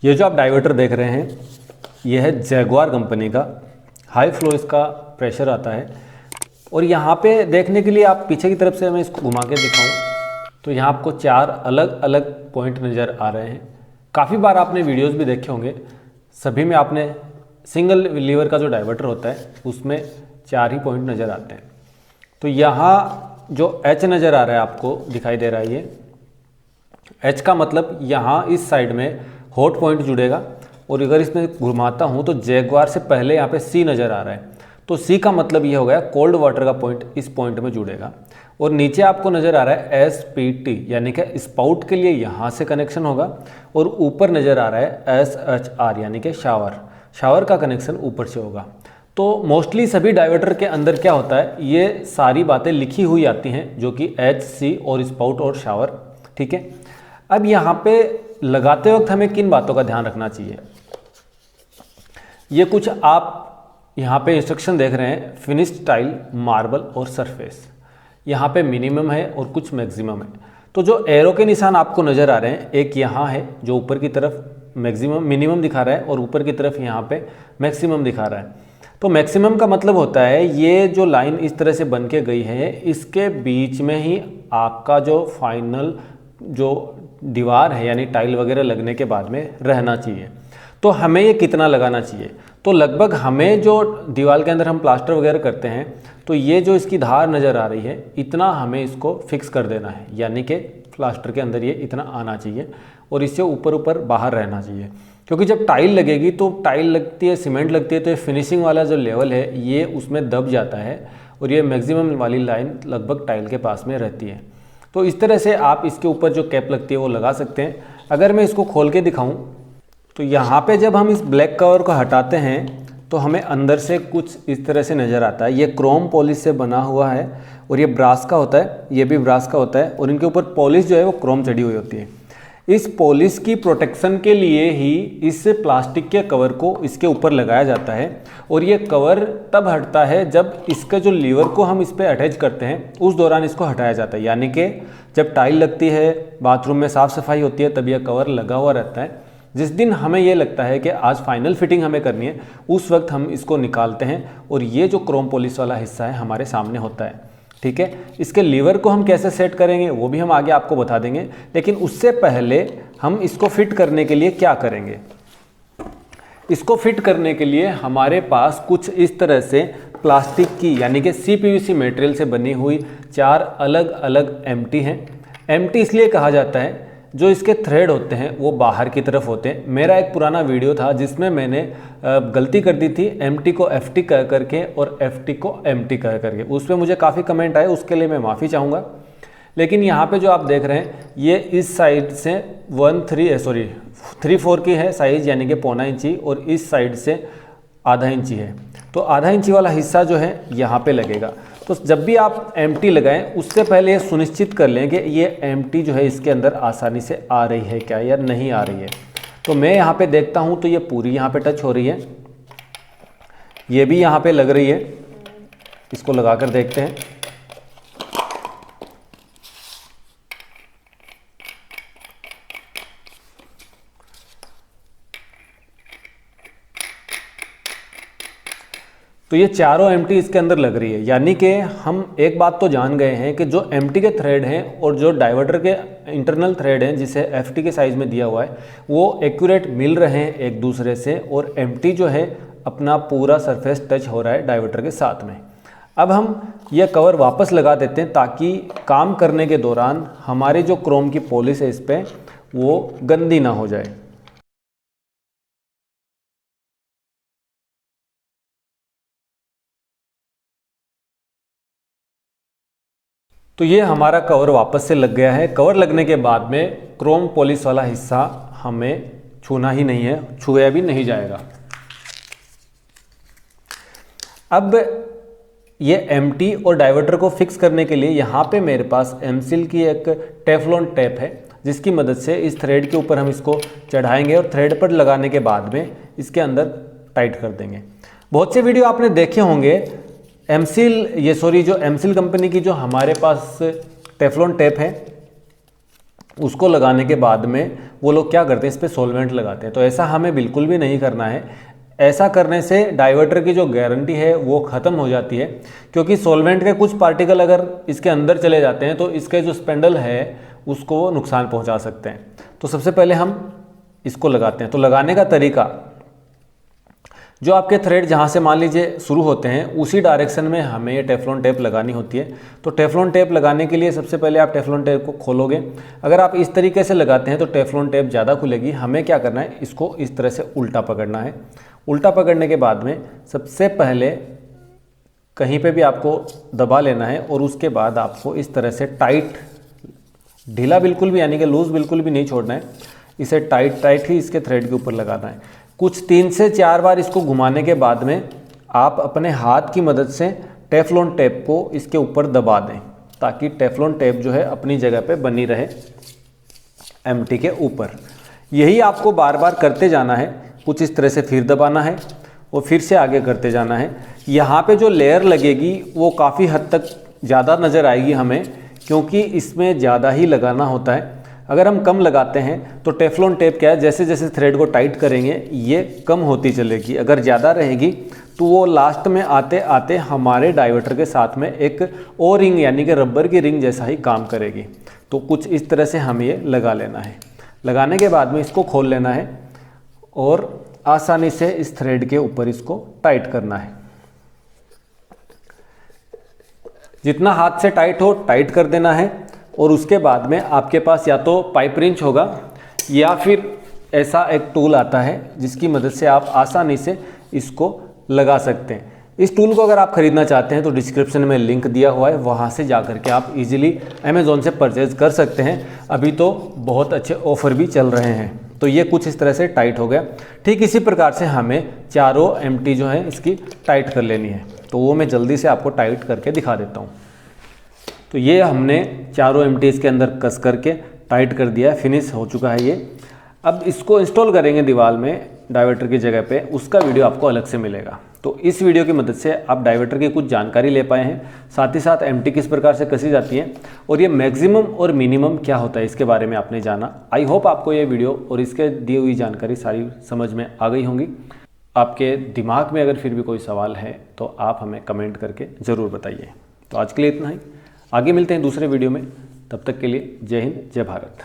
ये जो आप डाइवर्टर देख रहे हैं ये है जैगुआर कंपनी का। हाई फ्लो इसका प्रेशर आता है। और यहाँ पे देखने के लिए आप पीछे की तरफ से मैं इसको घुमा के दिखाऊं तो यहाँ आपको 4 अलग अलग पॉइंट नज़र आ रहे हैं। काफ़ी बार आपने वीडियोस भी देखे होंगे, सभी में आपने सिंगल लीवर का जो डाइवर्टर होता है उसमें 4 ही पॉइंट नज़र आते हैं। तो यहाँ जो एच नज़र आ रहा है आपको दिखाई दे रहा है, ये एच का मतलब यहाँ इस साइड में हॉट पॉइंट जुड़ेगा। और अगर इसमें घुमाता हूँ तो जैगुआर से पहले यहाँ पे सी नज़र आ रहा है, तो सी का मतलब ये हो गया कोल्ड वाटर का पॉइंट इस पॉइंट में जुड़ेगा। और नीचे आपको नज़र आ रहा है SPT यानी कि स्पाउट के लिए यहाँ से कनेक्शन होगा। और ऊपर नज़र आ रहा है SHR यानी कि शावर का कनेक्शन ऊपर से होगा। तो मोस्टली सभी डाइवर्टर के अंदर क्या होता है, ये सारी बातें लिखी हुई आती हैं जो कि HC और स्पाउट और शावर, ठीक है। अब यहाँ पे लगाते वक्त हमें किन बातों का ध्यान रखना चाहिए, ये कुछ आप यहाँ पे इंस्ट्रक्शन देख रहे हैं, फिनिश टाइल, मार्बल और सरफेस। यहाँ पे मिनिमम है और कुछ मैक्सिमम है। तो जो एरो के निशान आपको नज़र आ रहे हैं, एक यहाँ है जो ऊपर की तरफ मिनिमम दिखा रहा है और ऊपर की तरफ यहाँ पे मैक्सिमम दिखा रहा है। तो मैक्सिमम का मतलब होता है ये जो लाइन इस तरह से बन के गई है, इसके बीच में ही आपका जो फाइनल जो दीवार है यानी टाइल वगैरह लगने के बाद में रहना चाहिए। तो हमें ये कितना लगाना चाहिए, तो लगभग हमें जो दीवार के अंदर हम प्लास्टर वगैरह करते हैं तो ये जो इसकी धार नज़र आ रही है इतना हमें इसको फिक्स कर देना है, यानी कि प्लास्टर के अंदर ये इतना आना चाहिए और इससे ऊपर ऊपर बाहर रहना चाहिए। क्योंकि जब टाइल लगेगी तो टाइल लगती है, सीमेंट लगती है, तो ये फिनिशिंग वाला जो लेवल है ये उसमें दब जाता है और ये मैक्सिमम वाली लाइन लगभग टाइल के पास में रहती है। तो इस तरह से आप इसके ऊपर जो कैप लगती है वो लगा सकते हैं। अगर मैं इसको खोल के दिखाऊं तो यहाँ पे जब हम इस ब्लैक कवर को हटाते हैं तो हमें अंदर से कुछ इस तरह से नज़र आता है। ये क्रोम पॉलिश से बना हुआ है और ये ब्रास का होता है, ये भी ब्रास का होता है और इनके ऊपर पॉलिश जो है वो क्रोम चढ़ी हुई होती है। इस पॉलिश की प्रोटेक्शन के लिए ही इस प्लास्टिक के कवर को इसके ऊपर लगाया जाता है। और ये कवर तब हटता है जब इसका जो लीवर को हम इस पर अटैच करते हैं उस दौरान इसको हटाया जाता है, यानी कि जब टाइल लगती है, बाथरूम में साफ़ सफाई होती है, तब यह कवर लगा हुआ रहता है। जिस दिन हमें ये लगता है कि आज फाइनल फिटिंग हमें करनी है, उस वक्त हम इसको निकालते हैं और ये जो क्रोम पॉलिश वाला हिस्सा है हमारे सामने होता है, ठीक है। इसके लीवर को हम कैसे सेट करेंगे वो भी हम आगे आपको बता देंगे, लेकिन उससे पहले हम इसको फिट करने के लिए क्या करेंगे। इसको फिट करने के लिए हमारे पास कुछ इस तरह से प्लास्टिक की यानी कि CPVC मटेरियल से बनी हुई 4 अलग अलग एम्प्टी हैं। एम्प्टी इसलिए कहा जाता है जो इसके थ्रेड होते हैं वो बाहर की तरफ होते हैं। मेरा एक पुराना वीडियो था जिसमें मैंने गलती कर दी थी, एम्प्टी को FT कह करके और FT को MT कह करके। उस पर मुझे काफ़ी कमेंट आए, उसके लिए मैं माफ़ी चाहूँगा। लेकिन यहाँ पे जो आप देख रहे हैं ये इस साइड से 3/4 की है साइज़, यानी कि 1.25 इंची, और इस साइड से ½ इंची है। तो ½ इंची वाला हिस्सा जो है यहाँ पे लगेगा। तो जब भी आप एम्प्टी लगाएं उससे पहले ये सुनिश्चित कर लें कि ये एम्प्टी जो है इसके अंदर आसानी से आ रही है क्या या नहीं आ रही है। तो मैं यहाँ पे देखता हूँ तो ये पूरी यहाँ पे टच हो रही है, ये भी यहाँ पे लग रही है। इसको लगा कर देखते हैं। तो ये चारों एम्प्टी इसके अंदर लग रही है, यानी कि हम एक बात तो जान गए हैं कि जो एम्प्टी के थ्रेड हैं और जो डाइवर्टर के इंटरनल थ्रेड हैं जिसे FT के साइज़ में दिया हुआ है वो एक्यूरेट मिल रहे हैं एक दूसरे से, और एम्प्टी जो है अपना पूरा सरफेस टच हो रहा है डाइवर्टर के साथ में। अब हम ये कवर वापस लगा देते हैं ताकि काम करने के दौरान हमारी जो क्रोम की पॉलिश है इस पर वो गंदी ना हो जाए। तो ये हमारा कवर वापस से लग गया है। कवर लगने के बाद में क्रोम पॉलिश वाला हिस्सा हमें छूना ही नहीं है, छुआ भी नहीं जाएगा। अब ये एम्प्टी और डाइवर्टर को फिक्स करने के लिए यहाँ पे मेरे पास एमसिल की एक टेफ्लॉन टेप है जिसकी मदद से इस थ्रेड के ऊपर हम इसको चढ़ाएंगे और थ्रेड पर लगाने के बाद में इसके अंदर टाइट कर देंगे। बहुत से वीडियो आपने देखे होंगे जो एमसिल कंपनी की जो हमारे पास टेफ्लॉन टेप है उसको लगाने के बाद में वो लोग क्या करते हैं, इस पर सॉल्वेंट लगाते हैं। तो ऐसा हमें बिल्कुल भी नहीं करना है। ऐसा करने से डाइवर्टर की जो गारंटी है वो ख़त्म हो जाती है, क्योंकि सॉल्वेंट के कुछ पार्टिकल अगर इसके अंदर चले जाते हैं तो इसके जो स्पेंडल है उसको वो नुकसान पहुंचा सकते हैं। तो सबसे पहले हम इसको लगाते हैं। तो लगाने का तरीका, जो आपके थ्रेड जहाँ से मान लीजिए शुरू होते हैं उसी डायरेक्शन में हमें ये टेफ्लॉन टेप लगानी होती है। तो टेफ्लॉन टेप लगाने के लिए सबसे पहले आप टेफ्लॉन टेप को खोलोगे। अगर आप इस तरीके से लगाते हैं तो टेफ्लॉन टेप ज़्यादा खुलेगी। हमें क्या करना है, इसको इस तरह से उल्टा पकड़ना है। उल्टा पकड़ने के बाद में सबसे पहले कहीं पे भी आपको दबा लेना है और उसके बाद आपको इस तरह से टाइट, ढीला बिल्कुल भी यानी कि लूज़ बिल्कुल भी नहीं छोड़ना है, इसे टाइट टाइट ही इसके थ्रेड के ऊपर लगाना है। कुछ 3 से 4 बार इसको घुमाने के बाद में आप अपने हाथ की मदद से टेफ्लॉन टेप को इसके ऊपर दबा दें, ताकि टेफ्लॉन टेप जो है अपनी जगह पे बनी रहे एमटी के ऊपर। यही आपको बार बार करते जाना है। कुछ इस तरह से फिर दबाना है और फिर से आगे करते जाना है। यहाँ पे जो लेयर लगेगी वो काफ़ी हद तक ज़्यादा नज़र आएगी हमें, क्योंकि इसमें ज़्यादा ही लगाना होता है। अगर हम कम लगाते हैं तो टेफ्लॉन टेप क्या है, जैसे जैसे थ्रेड को टाइट करेंगे ये कम होती चलेगी। अगर ज़्यादा रहेगी तो वो लास्ट में आते आते हमारे डाइवर्टर के साथ में एक ओ रिंग यानी कि रबर की रिंग जैसा ही काम करेगी। तो कुछ इस तरह से हमें ये लगा लेना है। लगाने के बाद में इसको खोल लेना है और आसानी से इस थ्रेड के ऊपर इसको टाइट करना है। जितना हाथ से टाइट हो टाइट कर देना है। और उसके बाद में आपके पास या तो पाइप रिंच होगा या फिर ऐसा एक टूल आता है जिसकी मदद से आप आसानी से इसको लगा सकते हैं। इस टूल को अगर आप ख़रीदना चाहते हैं तो डिस्क्रिप्शन में लिंक दिया हुआ है, वहाँ से जा करके आप इजीली अमेज़ॉन से परचेज़ कर सकते हैं। अभी तो बहुत अच्छे ऑफ़र भी चल रहे हैं। तो ये कुछ इस तरह से टाइट हो गया। ठीक इसी प्रकार से हमें चारों एमटी जो है इसकी टाइट कर लेनी है। तो वो मैं जल्दी से आपको टाइट करके दिखा देता हूँ। तो ये हमने चारों एमटी इसके अंदर कस करके टाइट कर दिया है, फिनिश हो चुका है ये। अब इसको इंस्टॉल करेंगे दीवार में डाइवर्टर की जगह पे, उसका वीडियो आपको अलग से मिलेगा। तो इस वीडियो की मदद से आप डाइवर्टर की कुछ जानकारी ले पाए हैं, साथ ही साथ एमटी किस प्रकार से कसी जाती है और ये मैक्सिमम और मिनिमम क्या होता है इसके बारे में आपने जाना। आई होप आपको ये वीडियो और इसके दी हुई जानकारी सारी समझ में आ गई होंगी। आपके दिमाग में अगर फिर भी कोई सवाल है तो आप हमें कमेंट करके ज़रूर बताइए। तो आज के लिए इतना ही, आगे मिलते हैं दूसरे वीडियो में। तब तक के लिए जय हिंद, जय भारत।